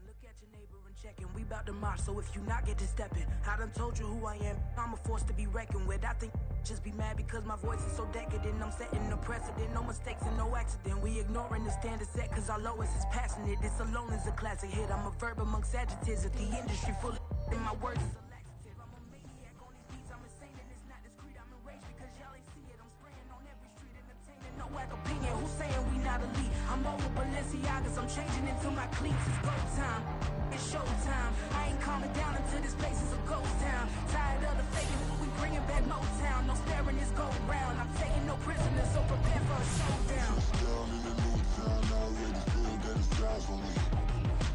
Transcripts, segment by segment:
Look at your neighbor and check in. We bout to march, so if you not get to stepping, I done told you who I am. I'm a force to be reckoned with. I think just be mad because my voice is so decadent. I'm setting the precedent, no mistakes and no accident. We ignoring the standard set cause our lowest is passionate. This alone is a classic hit. I'm a verb amongst adjectives. If the industry full of and my words is a laxative. I'm a maniac on these beats. I'm insane and it's not discreet. I'm enraged because y'all ain't see it. I'm spraying on every street entertaining. No whack opinion. Who's saying we not elite? I'm over Balenciagas. I'm changing into my cleats. It's go time. It's showtime. I ain't calming down until this place is a ghost town. Tired of the faking, we bringing back Motown. No staring this go round. I'm taking no prisoners, so prepare for a showdown. Down in the new town, I already feel that it's eyes on me.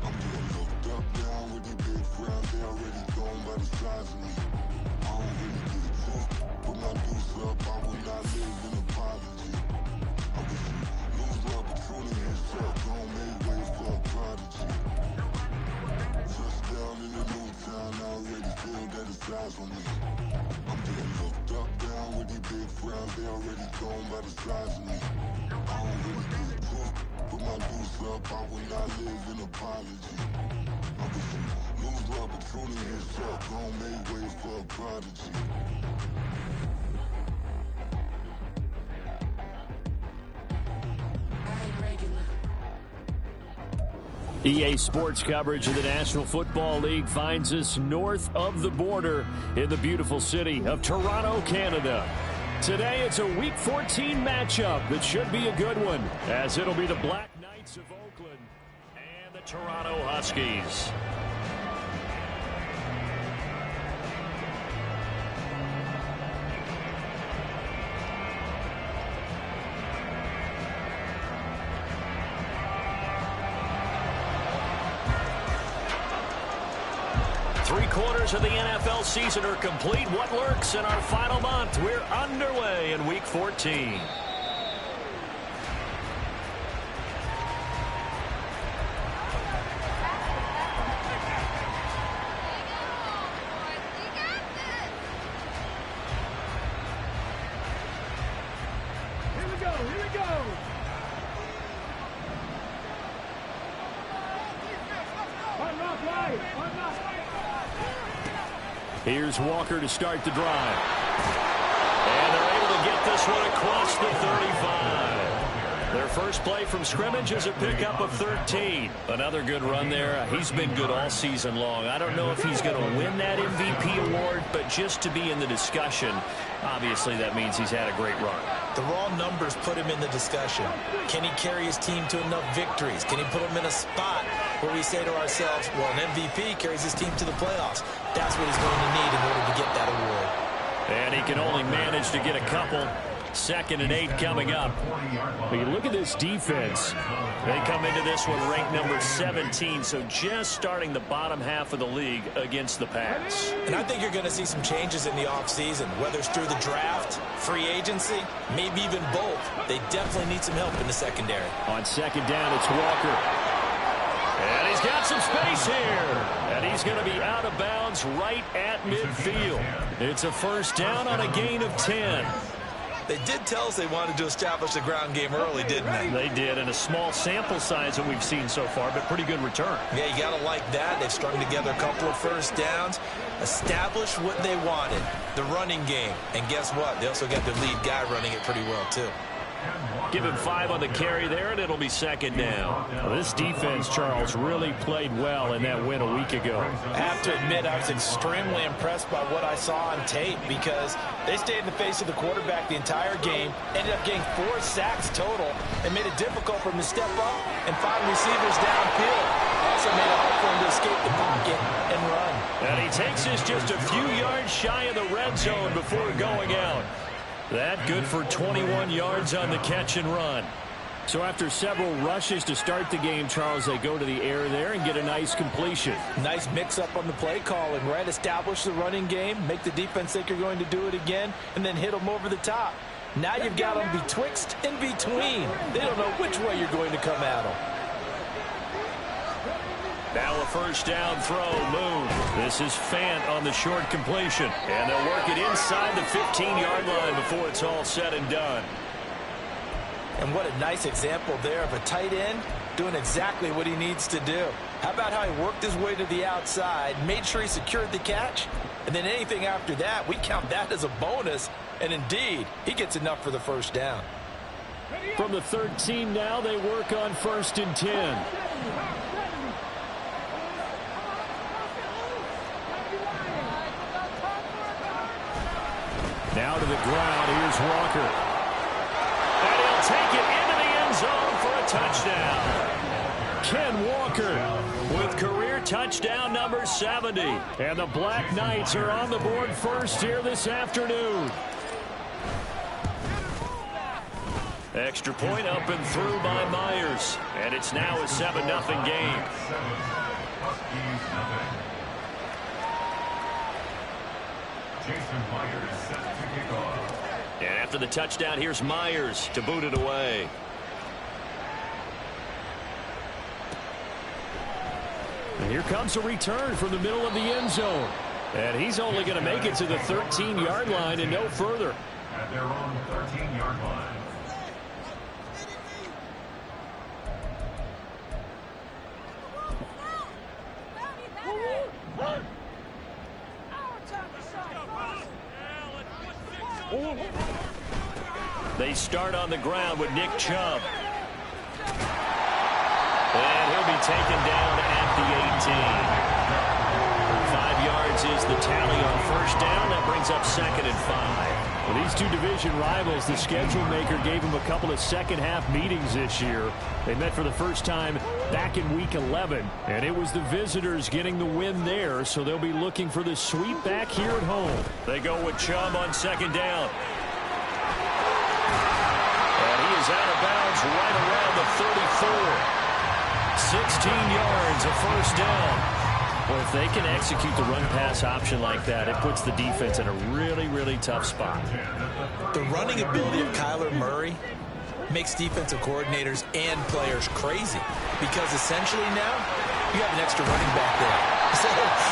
I'm getting looked up down with these big frowns. They already gone by the size of me. I don't really get a talk. Put my deuce up, I will not live in apology. I wish you lose the opportunity and shut. Don't make ways for a prodigy. Down in the new town, I already feel that it's eyes on me. I'm getting looked up down with these big frowns. They already gone by the size of me. I don't really get a talk. Put my deuce up, I will not live in apology. I wish you lose the opportunity and shut. Don't make ways for a prodigy. EA Sports coverage of the National Football League finds us north of the border in the beautiful city of Toronto, Canada. Today, it's a Week 14 matchup that should be a good one, as it'll be the Black Knights of Oakland and the Toronto Huskies. Three-quarters of the NFL season are complete. What lurks in our final month? We're underway in Week 14. Here's Walker to start the drive. And they're able to get this one across the 35. Their first play from scrimmage is a pickup of 13. Another good run there. He's been good all season long. I don't know if he's going to win that MVP award, but just to be in the discussion, obviously that means he's had a great run. The raw numbers put him in the discussion. Can he carry his team to enough victories? Can he put them in a spot where we say to ourselves, well, an MVP carries his team to the playoffs. That's what he's going to need in order to get that award. And he can only manage to get a couple. 2nd and 8 coming up. But you look at this defense. They come into this one ranked number 17, so just starting the bottom half of the league against the pass. And I think you're going to see some changes in the offseason, whether it's through the draft, free agency, maybe even both. They definitely need some help in the secondary. On 2nd down, it's Walker. And he's got some space here. And he's going to be out of bounds right at midfield. It's a first down on a gain of 10. They did tell us they wanted to establish the ground game early, didn't they? They did, and a small sample size that we've seen so far, but pretty good return. Yeah, you got to like that. They've strung together a couple of first downs, established what they wanted, the running game. And guess what? They also got their lead guy running it pretty well, too. Give him 5 on the carry there, and it'll be 2nd down. Well, this defense, Charles, really played well in that win a week ago. I have to admit, I was extremely impressed by what I saw on tape because they stayed in the face of the quarterback the entire game, ended up getting 4 sacks total, and made it difficult for him to step up and find receivers downfield. Also made it hard for him to escape the pocket and run. And he takes this just a few yards shy of the red zone before going out. That good for 21 yards on the catch and run. So after several rushes to start the game, Charles, they go to the air there and get a nice completion. Nice mix-up on the play calling, right? Establish the running game, make the defense think you're going to do it again, and then hit them over the top. Now you've got them betwixt and between. They don't know which way you're going to come at them. Now a first down throw, Moon. This is Fant on the short completion. And they'll work it inside the 15-yard line before it's all said and done. And what a nice example there of a tight end doing exactly what he needs to do. How about how he worked his way to the outside, made sure he secured the catch, and then anything after that, we count that as a bonus. And indeed, he gets enough for the first down. From the 13 now, they work on 1st and 10. Now to the ground. Here's Walker. And he'll take it into the end zone for a touchdown. Ken Walker with career touchdown number 70. And the Black Knights are on the board first here this afternoon. Extra point up and through by Myers. And it's now a 7-0 game. And after the touchdown, here's Myers to boot it away. And here comes a return from the middle of the end zone. And he's only going to make it to the 13-yard line and no further. At their own 13-yard line. They start on the ground with Nick Chubb. And he'll be taken down at the 18. 5 yards is the tally on first down. That brings up 2nd and 5. Well, these two division rivals, the schedule maker gave them a couple of second-half meetings this year. They met for the first time back in Week 11, and it was the visitors getting the win there, so they'll be looking for the sweep back here at home. They go with Chubb on 2nd down. And he is out of bounds right around the 34. 16 yards, a first down. Well, if they can execute the run-pass option like that, it puts the defense in a really, really tough spot. The running ability of Kyler Murray makes defensive coordinators and players crazy because essentially now you have an extra running back there. So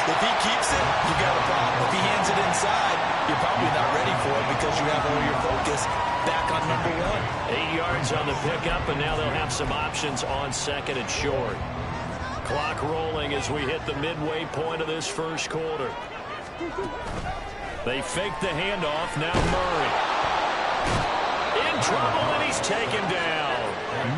if he keeps it, you got a problem. If he hands it inside, you're probably not ready for it because you have all your focus back on number 1. 8 yards on the pickup, and now they'll have some options on 2nd and short. Clock rolling as we hit the midway point of this first quarter. They fake the handoff. Now Murray. In trouble, and he's taken down.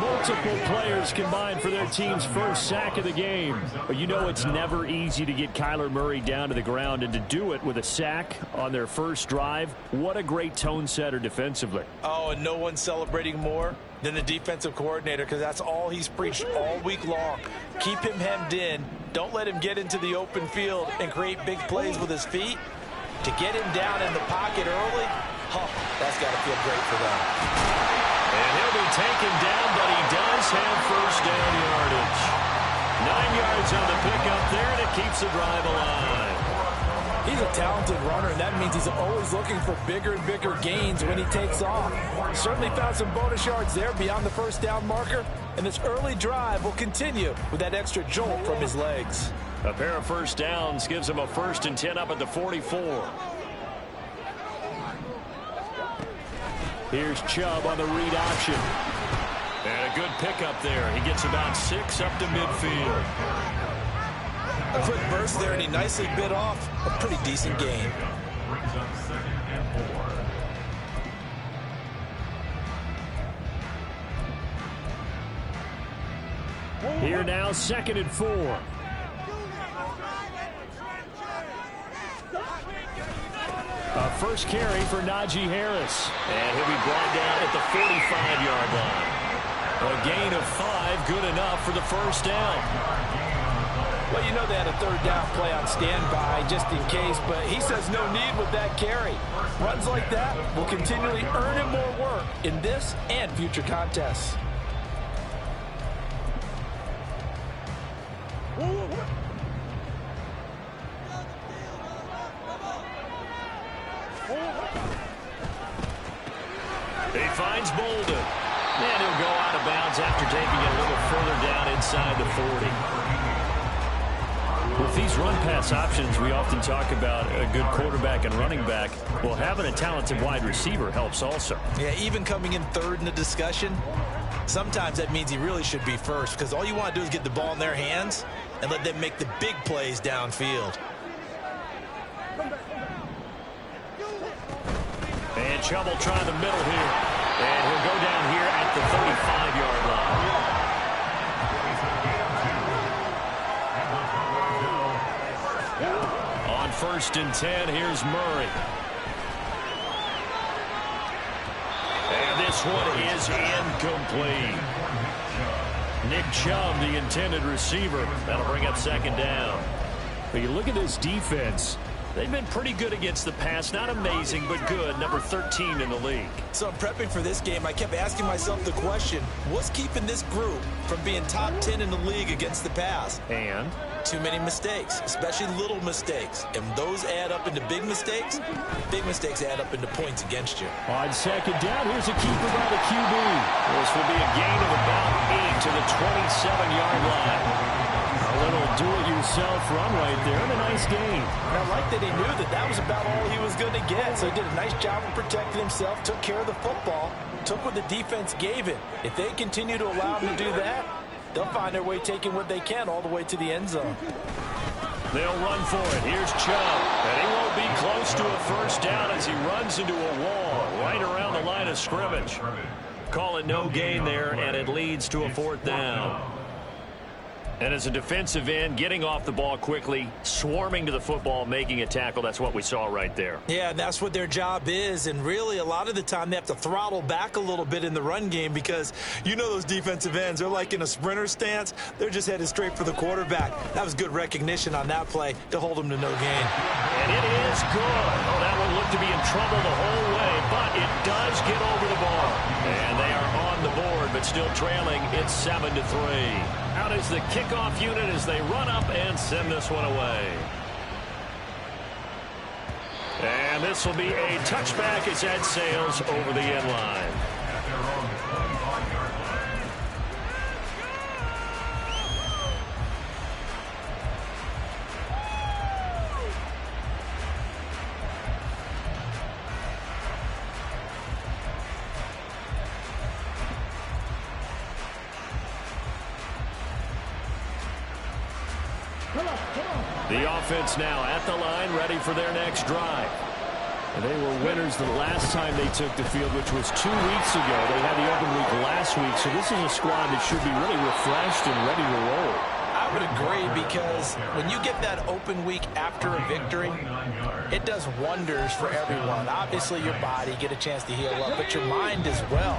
Multiple players combined for their team's first sack of the game. But you know it's never easy to get Kyler Murray down to the ground, and to do it with a sack on their first drive, what a great tone setter defensively. Oh, and no one's celebrating more than the defensive coordinator because that's all he's preached all week long. Keep him hemmed in. Don't let him get into the open field and create big plays with his feet. To get him down in the pocket early, that's got to feel great for them. And he'll be taken down, but he does have first down yardage. 9 yards on the pickup there, and it keeps the drive alive. He's a talented runner, and that means he's always looking for bigger and bigger gains when he takes off. Certainly found some bonus yards there beyond the first down marker, and this early drive will continue with that extra jolt from his legs. A pair of first downs gives him a 1st and 10 up at the 44. Here's Chubb on the read option. And a good pickup there. He gets about 6 up to midfield. A quick burst there, and he nicely bit off a pretty decent gain. Brings up 2nd and 4. Here now, 2nd and 4. A first carry for Najee Harris. And he'll be brought down at the 45-yard line. A gain of 5, good enough for the first down. Well, you know they had a 3rd down play on standby just in case, but he says no need with that carry. Runs like that will continually earn him more work in this and future contests. He finds Bolden. And he'll go out of bounds after taking it a little further down inside the 40. With these run-pass options, we often talk about a good quarterback and running back. Well, having a talented wide receiver helps also. Yeah, even coming in 3rd in the discussion, sometimes that means he really should be first because all you want to do is get the ball in their hands and let them make the big plays downfield. And Chubb will try the middle here. And he'll go down here at the 35-yard line. On 1st and 10, here's Murray. And this one is incomplete. Nick Chubb, the intended receiver. That'll bring up 2nd down. But you look at this defense. They've been pretty good against the pass. Not amazing, but good. Number 13 in the league. So I'm prepping for this game. I kept asking myself the question, what's keeping this group from being top 10 in the league against the pass? And? Too many mistakes, especially little mistakes. And those add up into big mistakes. Big mistakes add up into points against you. On 2nd down, here's a keeper by the QB. This will be a gain of about 8 to the 27-yard line. A little do-it-yourself run right there, and a nice gain. And I like that he knew that that was about all he was going to get. So he did a nice job of protecting himself, took care of the football, took what the defense gave him. If they continue to allow him to do that, they'll find their way taking what they can all the way to the end zone. They'll run for it. Here's Chubb. And he won't be close to a 1st down as he runs into a wall right around the line of scrimmage. Call it no gain there, and it leads to a 4th down. And as a defensive end, getting off the ball quickly, swarming to the football, making a tackle, that's what we saw right there. Yeah, that's what their job is. And really, a lot of the time, they have to throttle back a little bit in the run game because you know those defensive ends, they're like in a sprinter stance. They're just headed straight for the quarterback. That was good recognition on that play to hold them to no gain. And it is good. Oh, that one looked to be in trouble the whole way, but it does get over the bar. And they are on the board, but still trailing. It's 7-3. Out is the kickoff unit as they run up and send this one away. And this will be a touchback as that sails over the end line. At their own 25-yard line. The offense now at the line, ready for their next drive. And they were winners the last time they took the field, which was 2 weeks ago. They had the open week last week, so this is a squad that should be really refreshed and ready to roll. I would agree, because when you get that open week after a victory, it does wonders for everyone. Obviously, your body, get a chance to heal up, but your mind as well.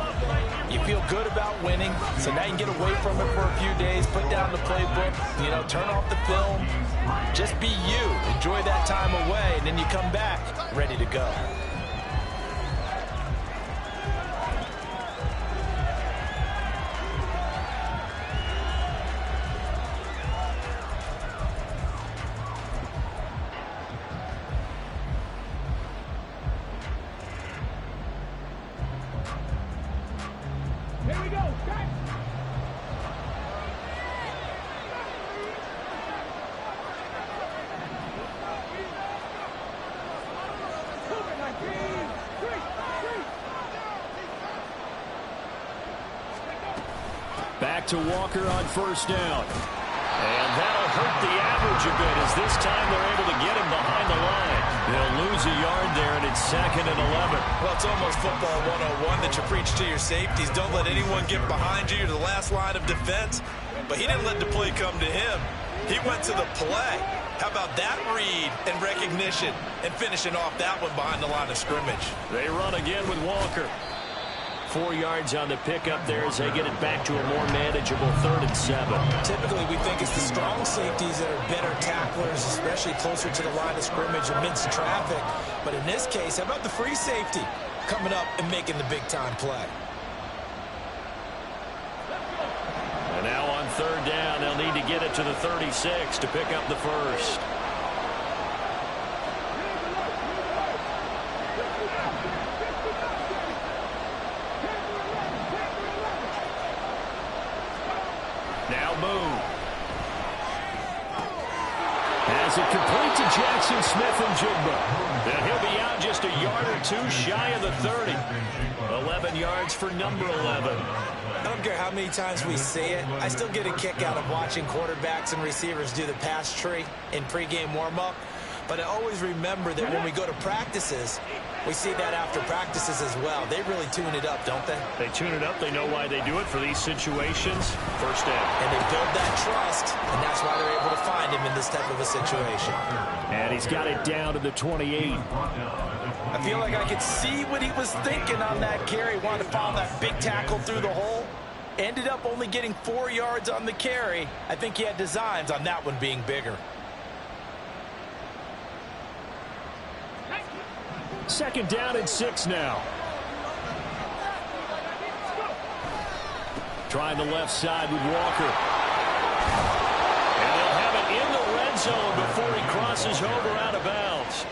You feel good about winning, so now you can get away from it for a few days, put down the playbook, turn off the film. Just be you. Enjoy that time away, and then you come back ready to go. Here we go. Start. Back to Walker on 1st down. And that'll hurt the average a bit as this time they're able to get him behind the line. They'll lose a yard there, and it's 2nd and 11. Well, it's almost football 101 that you preach to your safeties. Don't let anyone get behind you. You're the last line of defense. But he didn't let the play come to him. He went to the play. How about that read and recognition and finishing off that one behind the line of scrimmage? They run again with Walker. 4 yards on the pickup there as they get it back to a more manageable 3rd and 7. Typically, we think it's the strong safeties that are better tacklers, especially closer to the line of scrimmage amidst traffic. But in this case, how about the free safety coming up and making the big-time play? And now on 3rd down, they'll need to get it to the 36 to pick up the 1st. Has it complete to Jackson Smith-Njigba. And he'll be out just a yard or two shy of the 30. 11 yards for number 11. I don't care how many times we see it. I still get a kick out of watching quarterbacks and receivers do the pass tree in pregame warm-up. But I always remember that when we go to practices, we see that after practices as well. They really tune it up, don't they? They tune it up. They know why they do it for these situations. First down. And they build that trust, and that's why they're able to find him in this type of a situation. And he's got it down to the 28. I feel like I could see what he was thinking on that carry. Wanted to follow that big tackle through the hole. Ended up only getting 4 yards on the carry. I think he had designs on that one being bigger. Second down and 6 now. Trying the left side with Walker. And they'll have it in the red zone before he crosses over out of bounds.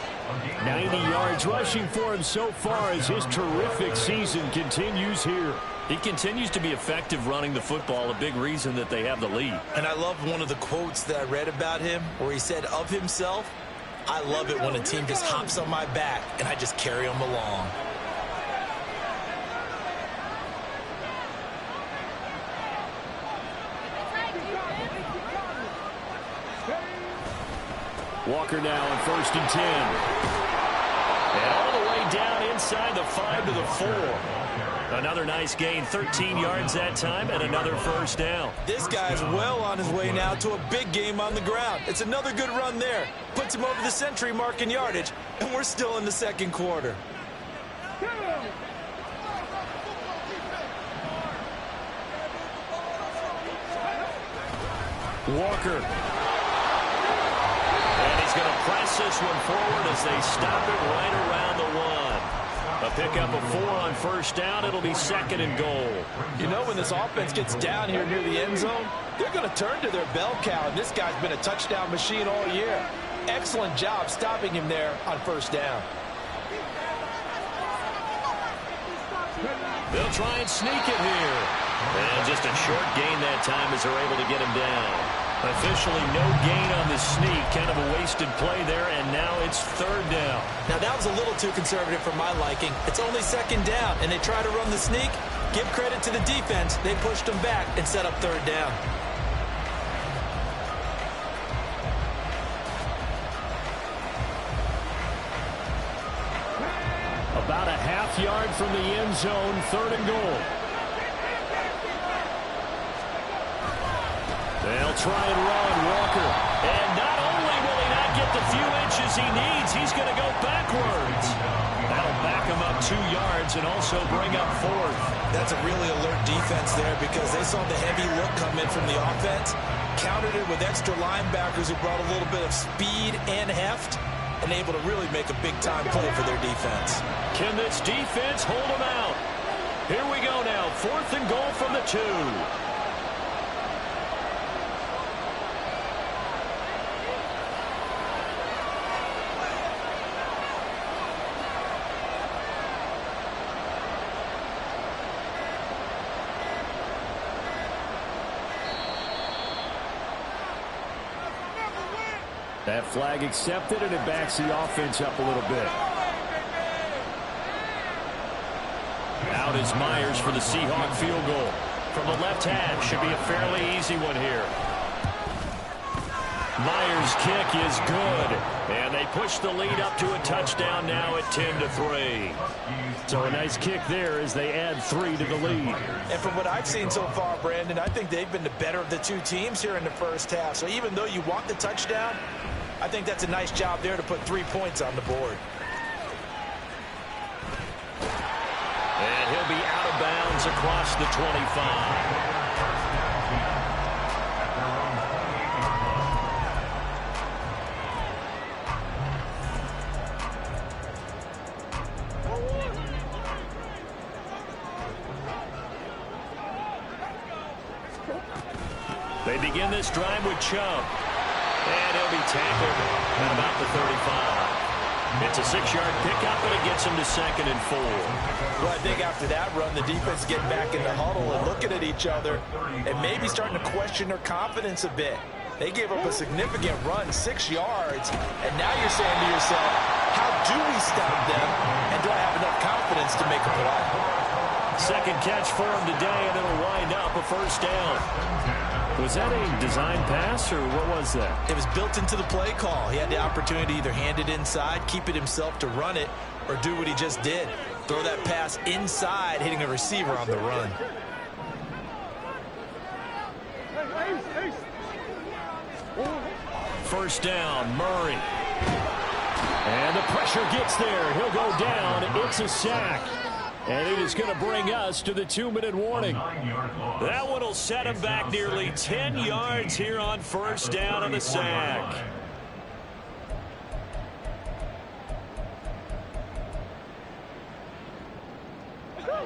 90 yards rushing for him so far as his terrific season continues here. He continues to be effective running the football, a big reason that they have the lead. And I love one of the quotes that I read about him where he said of himself, I love it when a team just hops on my back and I just carry them along. Walker now on 1st and 10. And all the way down inside the 5 to the 4. Another nice gain, 13 yards that time, and another first down. This guy's well on his way now to a big game on the ground. It's another good run there. Puts him over the century mark in yardage, and we're still in the second quarter. Walker. And he's going to press this one forward as they stop it right around the 1. A pickup of 4 on first down. It'll be 2nd and goal. You know, when this offense gets down here near the end zone, they're going to turn to their bell cow, and this guy's been a touchdown machine all year. Excellent job stopping him there on first down. They'll try and sneak it here. And just a short gain that time as they're able to get him down. Officially no gain on the sneak. Kind of a wasted play there, and now it's 3rd down. Now that was a little too conservative for my liking. It's only 2nd down, and they try to run the sneak. Give credit to the defense. They pushed them back and set up 3rd down. About a half yard from the end zone, 3rd and goal. They'll try and run Walker. And not only will he not get the few inches he needs, he's going to go backwards. That'll back him up 2 yards and also bring up 4th. That's a really alert defense there because they saw the heavy look come in from the offense, countered it with extra linebackers who brought a little bit of speed and heft, and able to really make a big-time play for their defense. Can this defense hold them out? Here we go now, 4th and goal from the 2. That flag accepted, and it backs the offense up a little bit. Out is Myers for the Seahawk field goal. From the left hash, should be a fairly easy one here. Myers' kick is good, and they push the lead up to a touchdown now at 10-3. So a nice kick there as they add 3 to the lead. And from what I've seen so far, Brandon, I think they've been the better of the two teams here in the first half. So even though you want the touchdown, I think that's a nice job there to put 3 points on the board. And he'll be out of bounds across the 25. They begin this drive with Chubb. And he'll be tackled at about the 35. It's a 6-yard pickup, but it gets him to 2nd and 4. Well, I think after that run, the defense getting back in the huddle and looking at each other and maybe starting to question their confidence a bit. They gave up a significant run, 6 yards, and now you're saying to yourself, how do we stop them, and do I have enough confidence to make a play? Second catch for him today, and it'll wind up a first down. Was that a design pass, or what was that? It was built into the play call. He had the opportunity to either hand it inside, keep it himself to run it, or do what he just did. Throw that pass inside, hitting a receiver on the run. First down, Murray. And the pressure gets there. He'll go down. It's a sack. And it is going to bring us to the 2-minute warning. That one will set him back nearly 10 yards here on first down on the sack.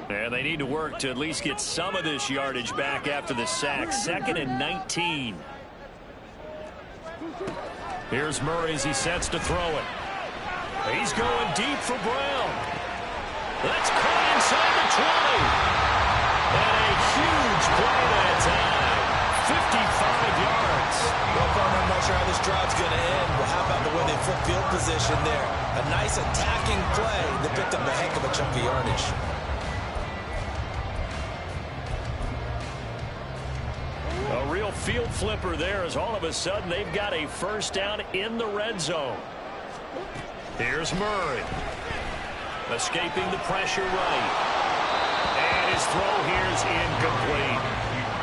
And they need to work to at least get some of this yardage back after the sack. 2nd and 19. Here's Murray as he sets to throw it. He's going deep for Brown. That's caught inside the 20. And a huge play that time. 55 yards. Well, I'm not sure how this drive's going to end, but how about the way they flip field position there? A nice attacking play that picked up a heck of a chunk of yardage. A real field flipper there as all of a sudden they've got a first down in the red zone. Here's Murray. Escaping the pressure right. And his throw here is incomplete.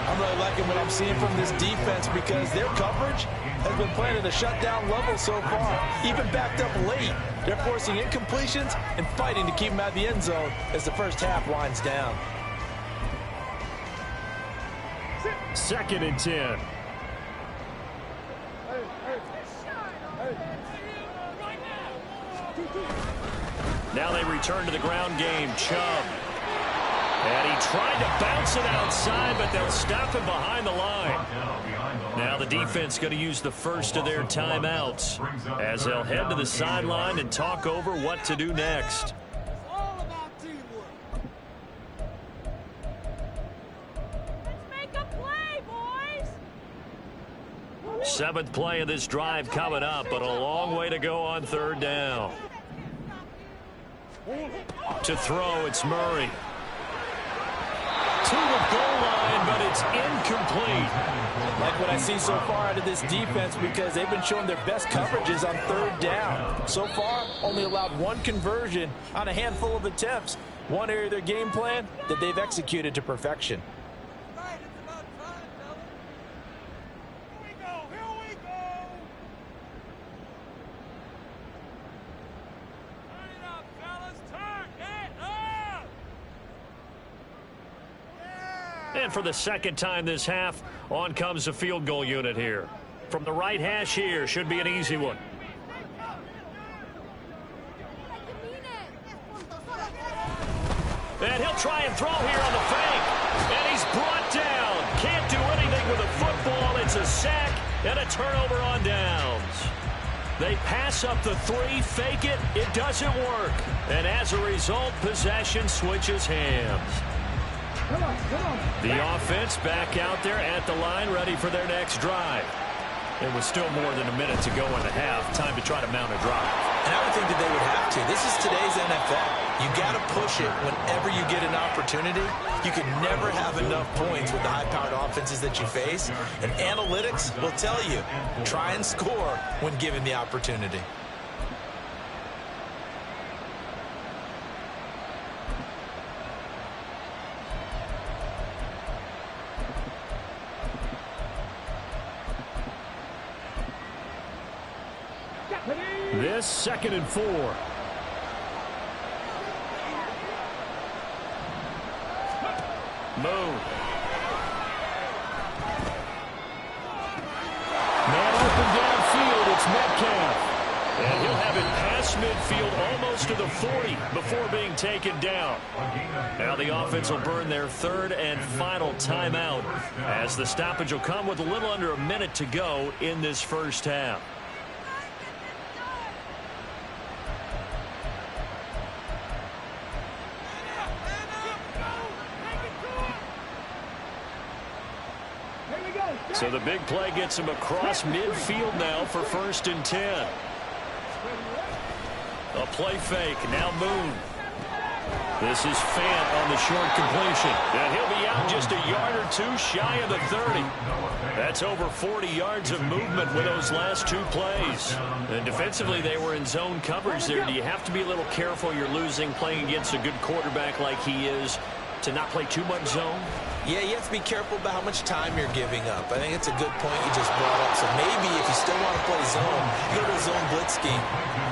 I'm really liking what I'm seeing from this defense because their coverage has been playing at a shutdown level so far. Even backed up late, they're forcing incompletions and fighting to keep them out of the end zone as the first half winds down. 2nd and 10. Now they return to the ground game. Chubb. And he tried to bounce it outside, but they'll stop him behind the line. Now the defense going to use the first of their timeouts as they'll head to the sideline and talk over what to do next. Seventh play of this drive coming up, but a long way to go on third down. To throw, it's Murray. To the goal line, but it's incomplete. Like what I see so far out of this defense because they've been showing their best coverages on third down. So far, only allowed one conversion on a handful of attempts. One area of their game plan that they've executed to perfection. And for the second time this half, on comes the field goal unit here. From the right hash here, should be an easy one. And he'll try and throw here on the fake. And he's brought down. Can't do anything with a football. It's a sack and a turnover on downs. They pass up the 3, fake it. It doesn't work. And as a result, possession switches hands. The offense back out there at the line, ready for their next drive. It was still more than a minute to go in the half. Time to try to mount a drive. And I would think that they would have to. This is today's NFL. You got to push it whenever you get an opportunity. You can never have enough points with the high-powered offenses that you face. And analytics will tell you, try and score when given the opportunity. This 2nd and 4. Move. Man open downfield, it's Metcalf. And he'll have it past midfield almost to the 40 before being taken down. Now the offense will burn their 3rd and final timeout as the stoppage will come with a little under a minute to go in this first half. So the big play gets him across midfield now for 1st and 10. A play fake. Now Moon. This is Fant on the short completion. And he'll be out just a yard or two shy of the 30. That's over 40 yards of movement with those last 2 plays. And defensively, they were in zone coverage there. Do you have to be a little careful you're losing playing against a good quarterback like he is to not play too much zone? Yeah, you have to be careful about how much time you're giving up. I think it's a good point you just brought up. So maybe if you still want to play zone, you go to a zone blitz scheme,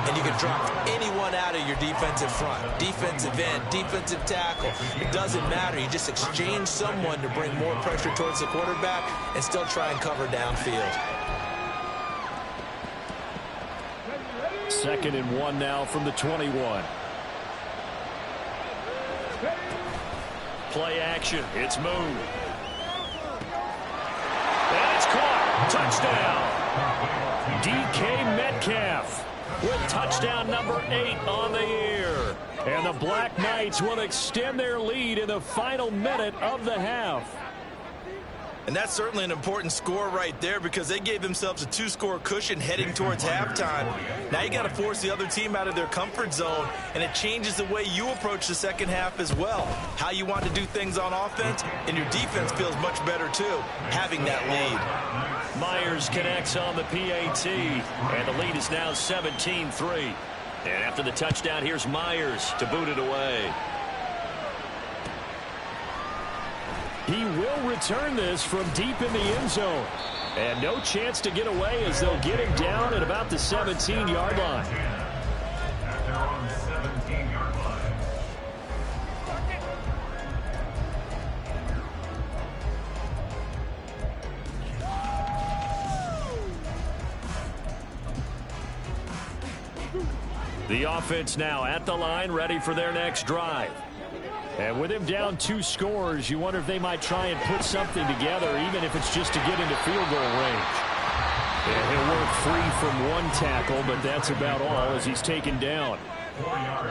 and you can drop anyone out of your defensive front. Defensive end, defensive tackle. It doesn't matter. You just exchange someone to bring more pressure towards the quarterback and still try and cover downfield. 2nd and 1 now from the 21. Play action. It's Moon. And it's caught. Touchdown. DK Metcalf with touchdown number 8 on the year. And the Black Knights will extend their lead in the final minute of the half. And that's certainly an important score right there because they gave themselves a 2-score cushion heading towards halftime. Now you got to force the other team out of their comfort zone, and it changes the way you approach the second half as well. How you want to do things on offense, and your defense feels much better too, having that lead. Myers connects on the PAT, and the lead is now 17-3. And after the touchdown, here's Myers to boot it away. He will return this from deep in the end zone. And no chance to get away as they'll get him down at about the 17-yard line. At their own 17-yard line. The offense now at the line, ready for their next drive. And with him down 2 scores, you wonder if they might try and put something together, even if it's just to get into field goal range. And he'll work free from 1 tackle, but that's about all as he's taken down.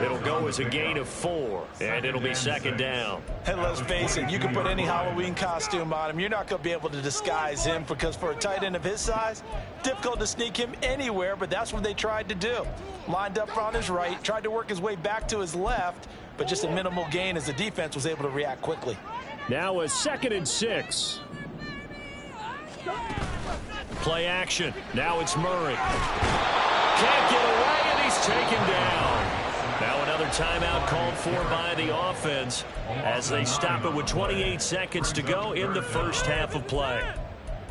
It'll go as a gain of 4, and it'll be 2nd down. And let's face it, you can put any Halloween costume on him. You're not going to be able to disguise him because for a tight end of his size, difficult to sneak him anywhere, but that's what they tried to do. Lined up on his right, tried to work his way back to his left, but just a minimal gain as the defense was able to react quickly. Now a 2nd and 6. Play action. Now it's Murray. Can't get away, and he's taken down. Now another timeout called for by the offense as they stop it with 28 seconds to go in the first half of play.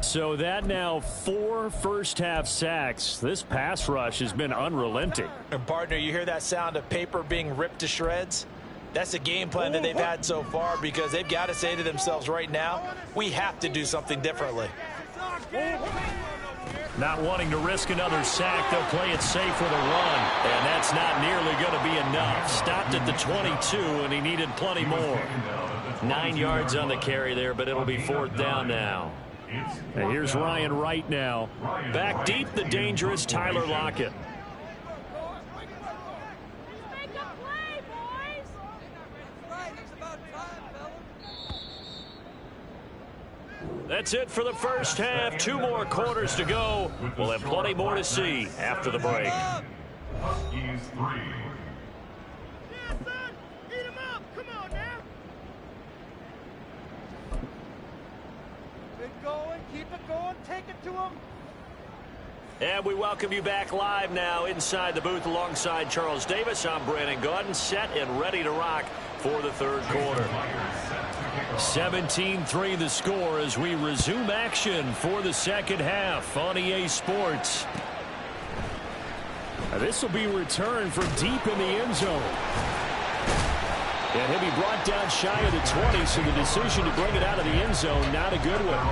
So that now 4 first-half sacks. This pass rush has been unrelenting. And partner, you hear that sound of paper being ripped to shreds? That's the game plan that they've had so far because they've got to say to themselves right now, we have to do something differently. Not wanting to risk another sack, they'll play it safe with a run. And that's not nearly going to be enough. Stopped at the 22, and he needed plenty more. 9 yards on the carry there, but it'll be 4th down now. And here's Ryan Wright now. Back deep, the dangerous Tyler Lockett. That's it for the first half. 2 more quarters to go. We'll have plenty more to see after the break. Huskies 3. Eat him up! Come on now! Keep it going, keep it going, take it to him! And we welcome you back live now inside the booth alongside Charles Davis. I'm Brandon Gaudin, set and ready to rock for the 3rd quarter. 17-3 the score as we resume action for the second half on EA Sports. This will be returned from deep in the end zone. And he'll be brought down shy of the 20, so the decision to bring it out of the end zone, not a good one.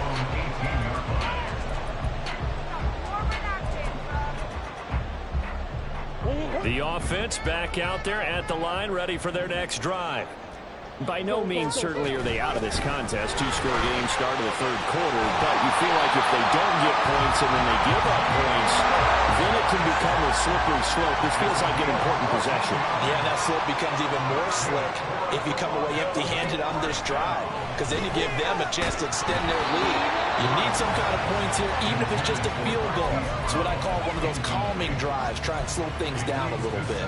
The offense back out there at the line, ready for their next drive. By no means certainly are they out of this contest. 2-score game start of the 3rd quarter, but you feel like if they don't get points and then they give up points, then it can become a slippery slope. This feels like an important possession. Yeah, that slope becomes even more slick if you come away empty-handed on this drive, because then you give them a chance to extend their lead. You need some kind of points here, even if it's just a field goal. It's what I call one of those calming drives. Try and slow things down a little bit.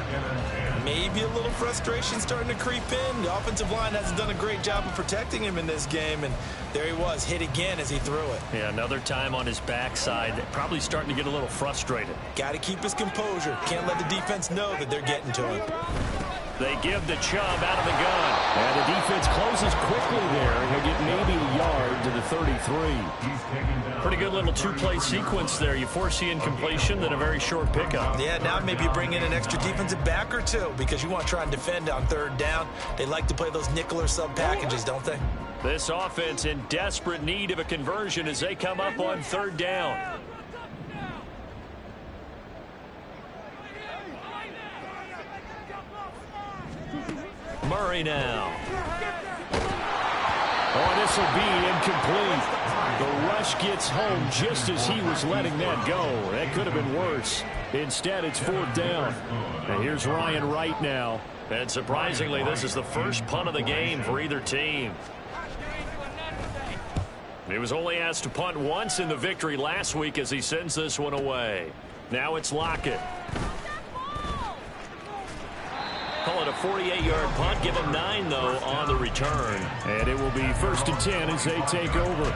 Maybe a little frustration starting to creep in. The offensive line hasn't done a great job of protecting him in this game, and there he was, hit again as he threw it. Yeah, another time on his backside. Probably starting to get a little frustrated. Got to keep his composure. Can't let the defense know that they're getting to him. They give the Chubb out of the gun. And the defense closes quickly there. And he'll get maybe a yard to the 33. Pretty good little two-play sequence there. You force the incompletion, then a very short pickup. Yeah, now maybe you bring in an extra defensive back or two because you want to try and defend on third down. They like to play those nickel or sub packages, don't they? This offense in desperate need of a conversion as they come up on third down. Murray now. Oh, this will be incomplete. The rush gets home just as he was letting that go. That could have been worse. Instead, it's fourth down. And here's Ryan Wright now. And surprisingly, this is the first punt of the game for either team. He was only asked to punt once in the victory last week as he sends this one away. Now it's Lockett. Call it a 48-yard punt. Give him 9, though, on the return. And it will be 1st and 10 as they take over.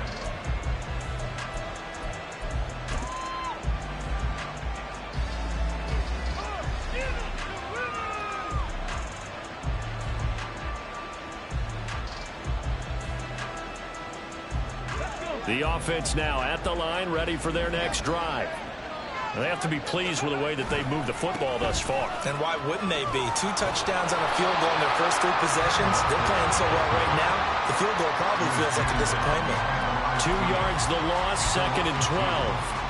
The offense now at the line, ready for their next drive. They have to be pleased with the way that they've moved the football thus far. And why wouldn't they be? 2 touchdowns on a field goal in their first 3 possessions. They're playing so well right now, the field goal probably feels like a disappointment. 2 yards the loss, 2nd and 12.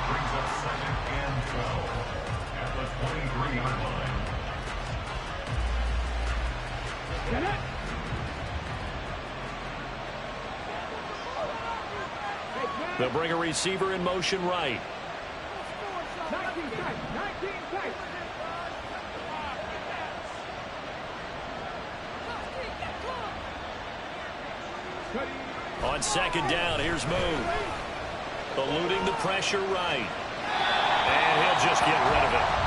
Brings up 2nd and 12 at the 23-yard line. Get it! They'll bring a receiver in motion right. 19 tight, 19 tight. On 2nd down, here's Moon. Eluding the pressure right. And he'll just get rid of it.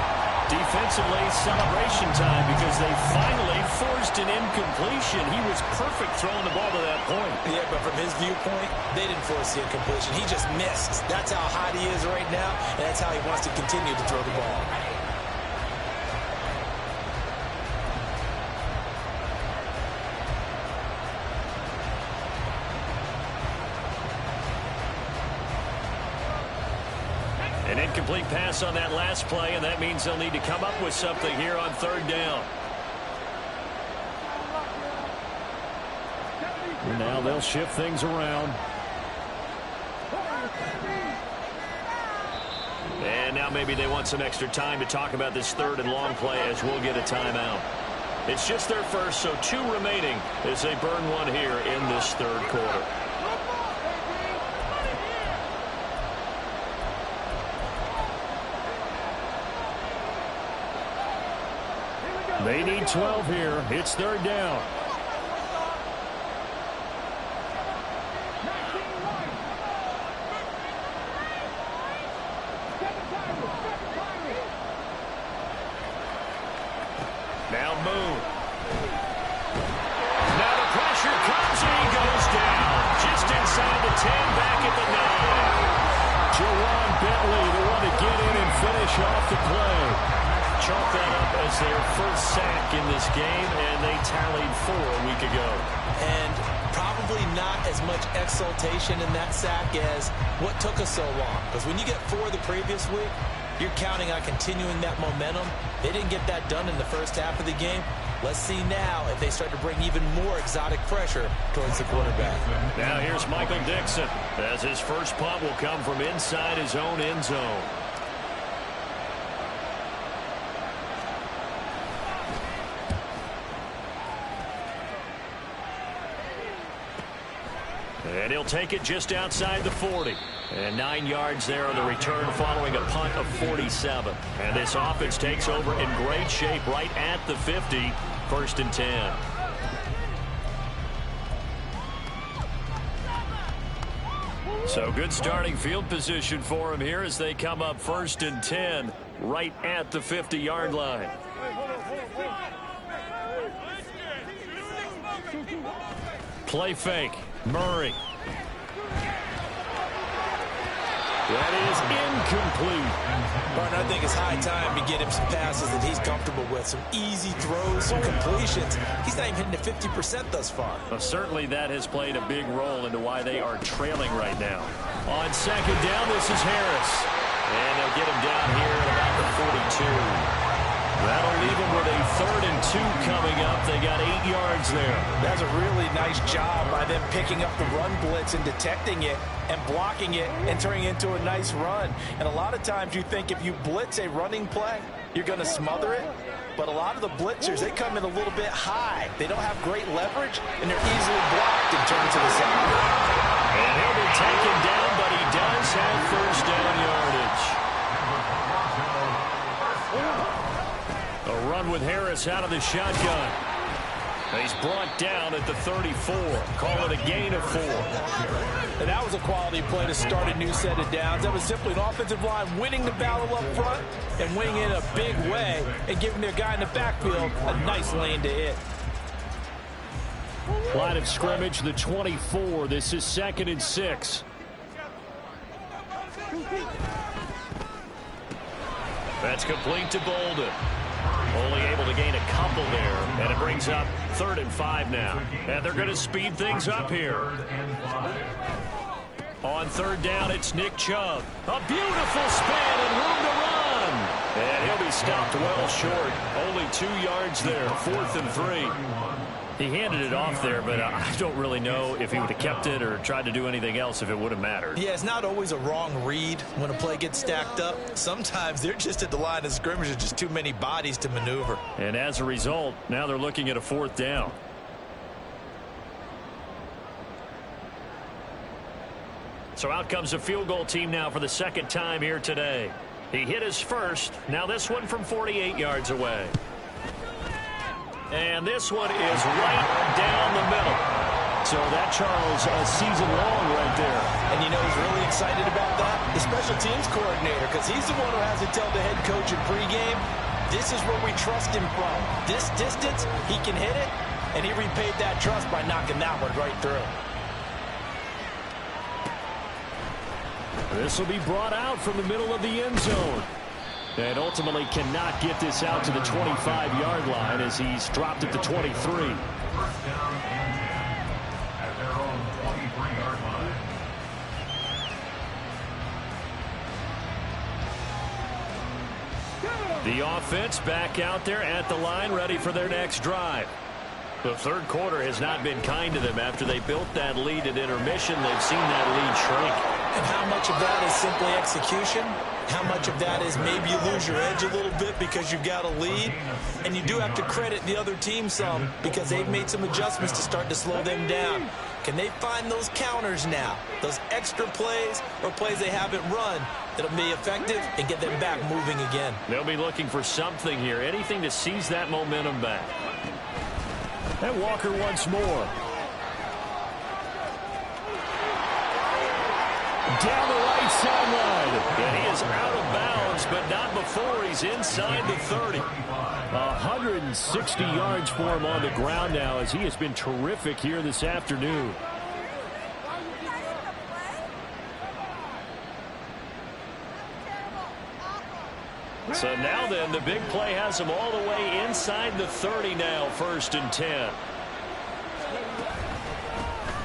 Defensively, celebration time because they finally forced an incompletion. He was perfect throwing the ball to that point. Yeah, but from his viewpoint, they didn't force the incompletion. He just missed. That's how hot he is right now, and that's how he wants to continue to throw the ball. An incomplete pass on that last play, and that means they'll need to come up with something here on 3rd down. And now they'll shift things around. And now maybe they want some extra time to talk about this 3rd and long play as we'll get a timeout. It's just their first, so 2 remaining as they burn one here in this 3rd quarter. They need 12 here. It's 3rd down. Now Moon. Now the pressure comes and he goes down. Just inside the 10, back at the 9. Jawan Bentley, the one to get in and finish off the play. Chalk that up as their first sack in this game, and they tallied 4 a week ago. And probably not as much exultation in that sack as what took us so long. Because when you get 4 the previous week, you're counting on continuing that momentum. They didn't get that done in the first half of the game. Let's see now if they start to bring even more exotic pressure towards the quarterback. Now here's Michael Dixon as his first punt will come from inside his own end zone. And he'll take it just outside the 40. And 9 yards there on the return following a punt of 47. And this offense takes over in great shape right at the 50. 1st and 10. So good starting field position for him here as they come up 1st and 10 right at the 50-yard line. Play fake. Murray. That is incomplete. Martin, I think it's high time to get him some passes that he's comfortable with. Some easy throws, some completions. He's not even hitting the 50% thus far. Well, certainly that has played a big role into why they are trailing right now. On 2nd down, this is Harris. And they'll get him down here at about the 42. That'll leave them with a 3rd and 2 coming up. They got 8 yards there. That's a really nice job by them picking up the run blitz and detecting it and blocking it and turning it into a nice run. And a lot of times you think if you blitz a running play, you're going to smother it. But a lot of the blitzers, they come in a little bit high. They don't have great leverage, and they're easily blocked and turned to the side. And he'll be taken down, but he does have 1st down yardage. A run with Harris out of the shotgun. He's brought down at the 34. Call it a gain of 4. And that was a quality play to start a new set of downs. That was simply an offensive line winning the battle up front and winning in a big way and giving their guy in the backfield a nice lane to hit. Line of scrimmage, the 24. This is 2nd and 6. That's complete to Bolden. Only able to gain a couple there, and it brings up 3rd and 5 now. And they're going to speed things up here. On 3rd down, it's Nick Chubb. A beautiful spin and room to run. And he'll be stopped well short. Only 2 yards there, 4th and 3. He handed it off there, but I don't really know if he would have kept it or tried to do anything else if it would have mattered. Yeah, it's not always a wrong read when a play gets stacked up. Sometimes they're just at the line of scrimmage. There's just too many bodies to maneuver. And as a result, now they're looking at a 4th down. So out comes a field goal team now for the 2nd time here today. He hit his first. Now this one from 48 yards away. And this one is right down the middle. So that, Charles, a season long right there. And you know who's really excited about that? The special teams coordinator, because he's the one who has to tell the head coach in pregame, this is where we trust him from. This distance, he can hit it, and he repaid that trust by knocking that one right through. This will be brought out from the middle of the end zone. And ultimately cannot get this out to the 25-yard line as he's dropped at the 23. 1st down and 10 at their own 23-yard line. The offense back out there at the line, ready for their next drive. The 3rd quarter has not been kind to them. After they built that lead at intermission, they've seen that lead shrink. And how much of that is simply execution? How much of that is maybe you lose your edge a little bit because you've got a lead? And you do have to credit the other team some because they've made some adjustments to start to slow them down. Can they find those counters now? Those extra plays or plays they haven't run that'll be effective and get them back moving again? They'll be looking for something here, anything to seize that momentum back. And Walker once more. Down the right sideline. And he is out of bounds, but not before he's inside the 30. 160 yards for him on the ground now as he has been terrific here this afternoon. So now then, the big play has him all the way inside the 30 now, 1st and 10.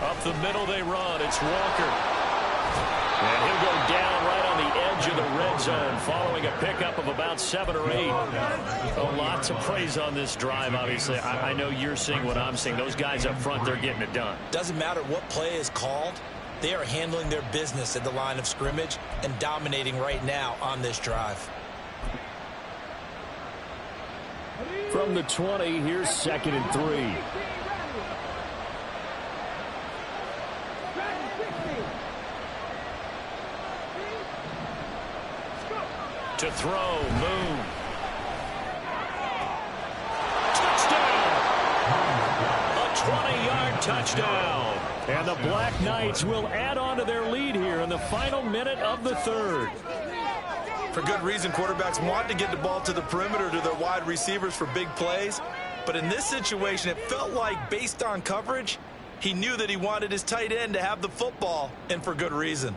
Up the middle they run. It's Walker. And he'll go down right on the edge of the red zone following a pickup of about 7 or 8. Oh, lots of praise on this drive, obviously. I know you're seeing what I'm seeing. Those guys up front, they're getting it done. Doesn't matter what play is called. They are handling their business at the line of scrimmage and dominating right now on this drive. From the 20, here's 2nd and 3. To throw, Moon. Touchdown! A 20-yard touchdown. And the Black Knights will add on to their lead here in the final minute of the third. For good reason, quarterbacks want to get the ball to the perimeter to their wide receivers for big plays. But in this situation, it felt like, based on coverage, he knew that he wanted his tight end to have the football, and for good reason.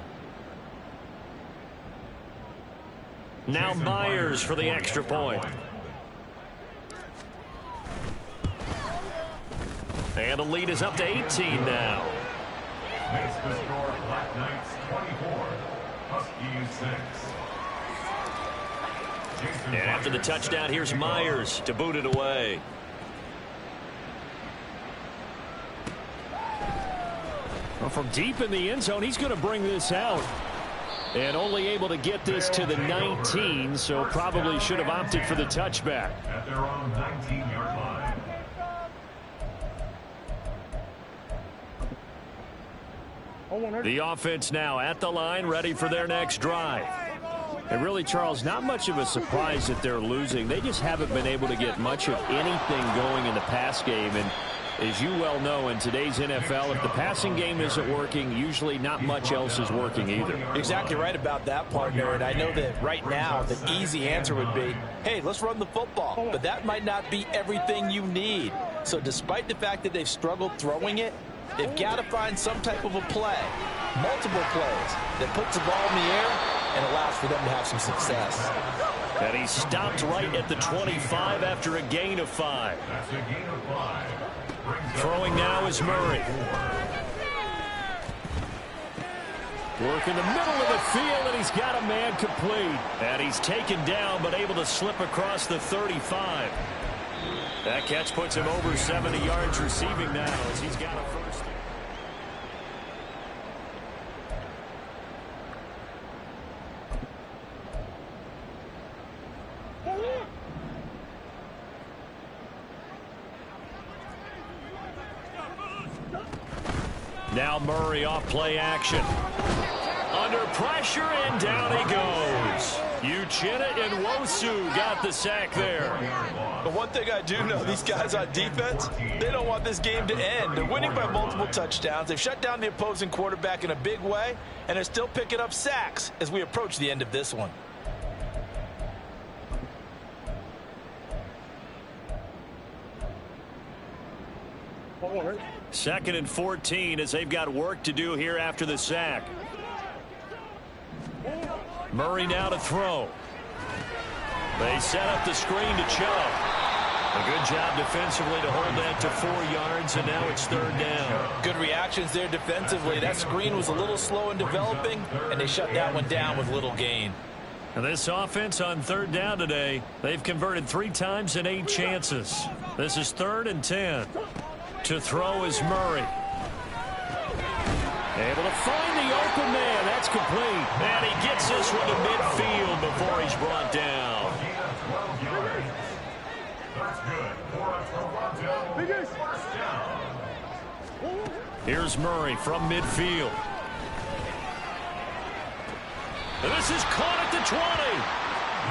Now Myers for the extra point. And the lead is up to 18 now. Makes the score Black Knights 24, Huskies 6. And after the touchdown, here's Myers to boot it away. Well, from deep in the end zone, he's going to bring this out. And only able to get this to the 19, so probably should have opted for the touchback. At their own 19-yard line. The offense now at the line, ready for their next drive. And really, Charles, not much of a surprise that they're losing. They just haven't been able to get much of anything going in the pass game. And as you well know, in today's NFL, if the passing game isn't working, usually not much else is working either. Exactly right about that, partner. And I know that right now the easy answer would be, hey, let's run the football. But that might not be everything you need. So despite the fact that they've struggled throwing it, they've got to find some type of a play, multiple plays, that puts the ball in the air and allows for them to have some success. And he stopped right at the 25 after a gain of 5. That's a gain of 5. Throwing now is Murray. Work in the middle of the field, and he's got a man complete. And he's taken down, but able to slip across the 35. That catch puts him over 70 yards receiving now as he's got a first. Now Murray off play action. Under pressure, and down he goes. Uchenna and Wosu got the sack there. But one thing I do know, these guys on defense, they don't want this game to end. They're winning by multiple touchdowns. They've shut down the opposing quarterback in a big way, and they're still picking up sacks as we approach the end of this one. Second and 14 as they've got work to do here after the sack. Murray now to throw. They set up the screen to Chubb. A good job defensively to hold that to 4 yards, and now it's third down. Good reactions there defensively. That screen was a little slow in developing, and they shut that one down with little gain. And this offense on third down today, they've converted 3 times in 8 chances. This is 3rd and 10. To throw is Murray. Able to find the open man. That's complete. And he gets this one to midfield before he's brought down. That's good. For a Toronto first down. Here's Murray from midfield. And this is caught at the 20.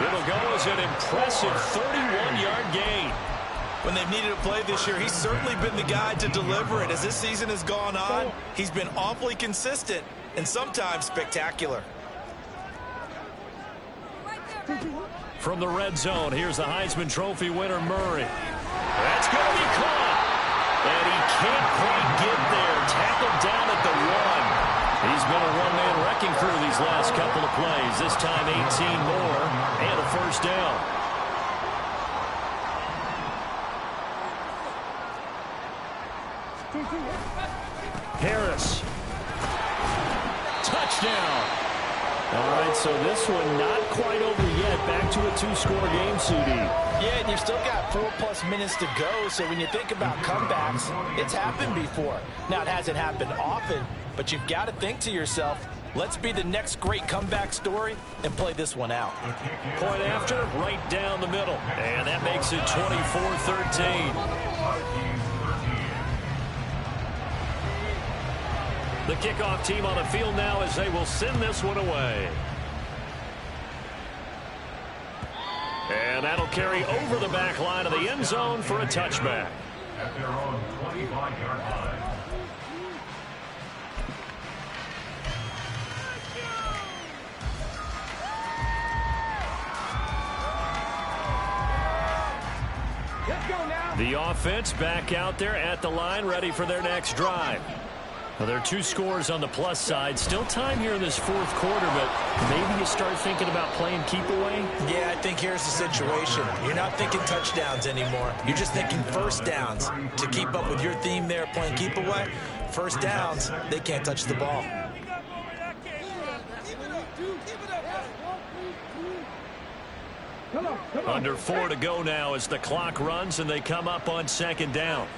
It'll go as an impressive 31-yard gain. When they've needed a play this year, he's certainly been the guy to deliver it. As this season has gone on, he's been awfully consistent and sometimes spectacular. From the red zone, here's the Heisman Trophy winner, Murray. That's going to be caught. And he can't quite get there. Tackled down at the 1. He's been a one-man wrecking crew these last couple of plays. This time 18 more and a first down. Harris. Touchdown. All right, so this one not quite over yet. Back to a 2-score game, Sudi. Yeah, and you've still got 4+ minutes to go, so when you think about comebacks, it's happened before. Now, it hasn't happened often, but you've got to think to yourself, let's be the next great comeback story and play this one out. Point after, right down the middle. And that makes it 24-13. The kickoff team on the field now as they will send this one away. And that'll carry over the back line of the end zone for a touchback. At their own 25-yard line. Let's go now. The offense back out there at the line, ready for their next drive. Well, there are 2 scores on the plus side. Still time here in this fourth quarter, but maybe you start thinking about playing keep away? Yeah, I think here's the situation. You're not thinking touchdowns anymore. You're just thinking first downs. To keep up with your theme there, playing keep away, first downs, they can't touch the ball. Come on. Under 4 to go now as the clock runs and they come up on second down.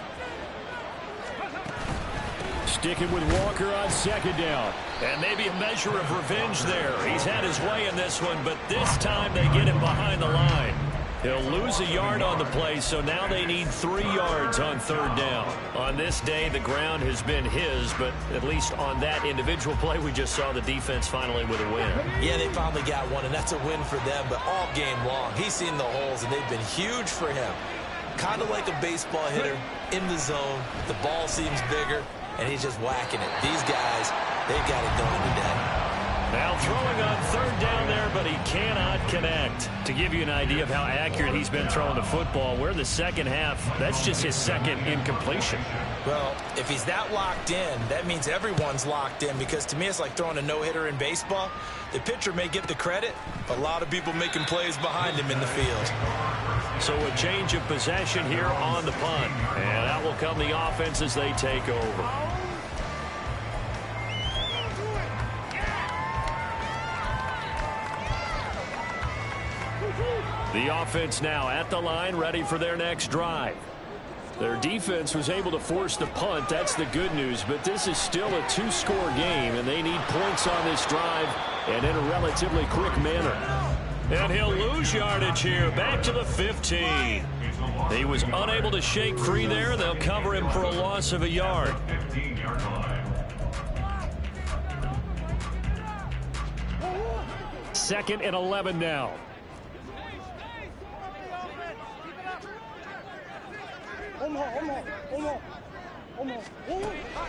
Sticking with Walker on second down. And maybe a measure of revenge there. He's had his way in this one, but this time they get him behind the line. He'll lose a yard on the play, so now they need 3 yards on third down. On this day, the ground has been his, but at least on that individual play, we just saw the defense finally with a win. Yeah, they finally got one, and that's a win for them, but all game long, he's seen the holes, and they've been huge for him. Kind of like a baseball hitter in the zone. The ball seems bigger, and he's just whacking it. These guys, they've got it going today. Now throwing on third down there, but he cannot connect. To give you an idea of how accurate he's been throwing the football, we're in the second half. That's just his second incompletion. Well, if he's that locked in, that means everyone's locked in, because to me it's like throwing a no-hitter in baseball. The pitcher may get the credit, but a lot of people making plays behind him in the field. So a change of possession here on the punt. And out will come the offense as they take over. The offense now at the line, ready for their next drive. Their defense was able to force the punt. That's the good news. But this is still a 2-score game, and they need points on this drive and in a relatively quick manner. And he'll lose yardage here, back to the 15. He was unable to shake free there. They'll cover him for a loss of a yard. 15-yard line. Second and 11 now.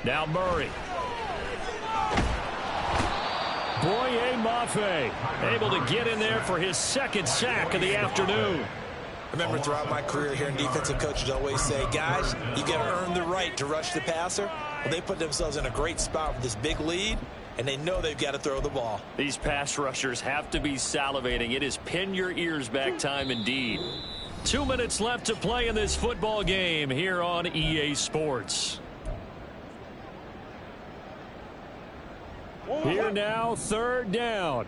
Now Murray. Boye Mafe able to get in there for his second sack of the afternoon. Remember, throughout my career here in defensive coaches always say, guys, you got to earn the right to rush the passer. Well, they put themselves in a great spot with this big lead, and they know they've got to throw the ball. These pass rushers have to be salivating. It is pin your ears back time indeed. 2 minutes left to play in this football game here on EA Sports. Here now, third down.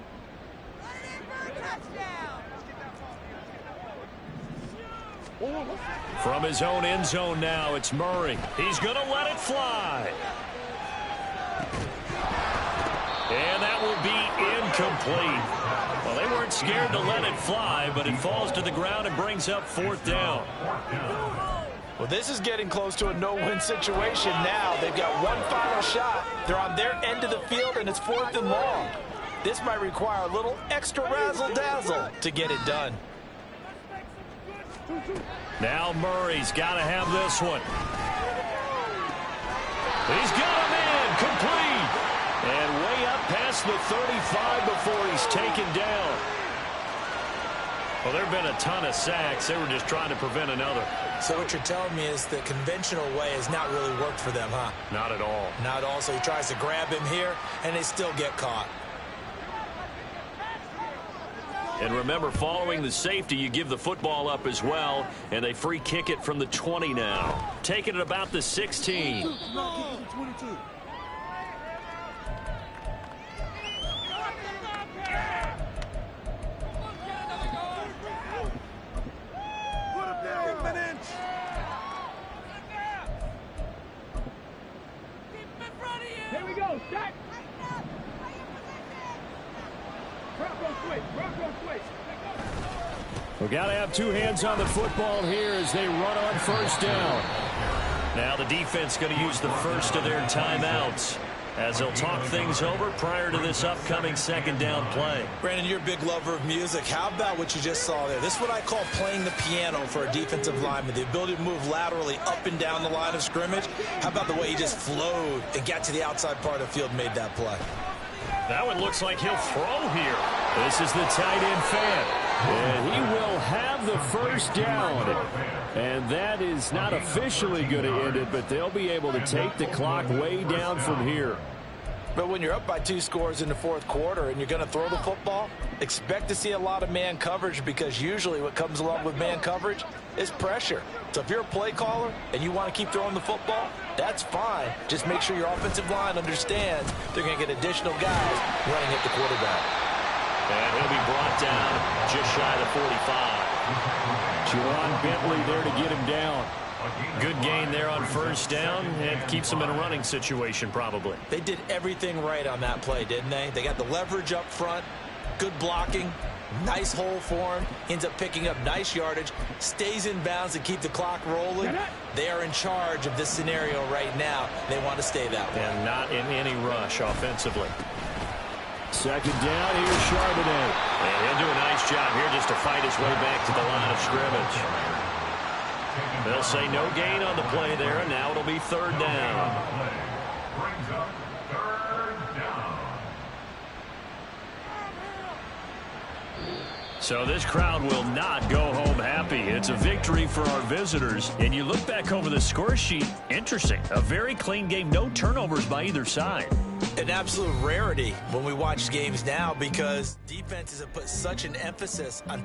From his own end zone now, it's Murray. He's going to let it fly. And that will be incomplete. Well, they weren't scared to let it fly, but it falls to the ground and brings up fourth down. Well, this is getting close to a no-win situation now. They've got one final shot. They're on their end of the field, and it's 4th and long. This might require a little extra razzle-dazzle to get it done. Now Murray's got to have this one. He's got him in, complete. And way up past the 35 before he's taken down. Well, there have been a ton of sacks. They were just trying to prevent another. So what you're telling me is the conventional way has not really worked for them, huh? Not at all. Not at all. So he tries to grab him here, and they still get caught. And remember, following the safety, you give the football up as well, and they free kick it from the 20 now. Taking it about the 16. Here we go, stack. Bronco switch. We've got to have 2 hands on the football here as they run on first down. Now the defense going to use the first of their timeouts. as they'll talk things over prior to this upcoming second down play. Brandon, you're a big lover of music. How about what you just saw there? This is what I call playing the piano for a defensive lineman, the ability to move laterally up and down the line of scrimmage. How about the way he just flowed and got to the outside part of the field and made that play? That one looks like he'll throw here. This is the tight end fan. And he will have the first down. And that is not officially going to end it, but they'll be able to take the clock way down from here. But when you're up by 2 scores in the fourth quarter and you're going to throw the football, expect to see a lot of man coverage, because usually what comes along with man coverage is pressure. So if you're a play caller and you want to keep throwing the football, that's fine. Just make sure your offensive line understands they're going to get additional guys running at the quarterback. And he'll be brought down just shy of the 45. Jerron Bentley there to get him down. Good gain there on first down, and keeps them in a running situation probably. They did everything right on that play, didn't they? They got the leverage up front, good blocking, nice hole for him, ends up picking up nice yardage, stays in bounds to keep the clock rolling. They are in charge of this scenario right now. They want to stay that way. And not in any rush offensively. Second down, here's Charbonnet. And he'll do a nice job here just to fight his way back to the line of scrimmage. They'll say no gain on the play there, and now it'll be third down. Brings up third down. So this crowd will not go home happy. It's a victory for our visitors. And you look back over the score sheet, interesting. A very clean game, no turnovers by either side. An absolute rarity when we watch games now, because defenses have put such an emphasis on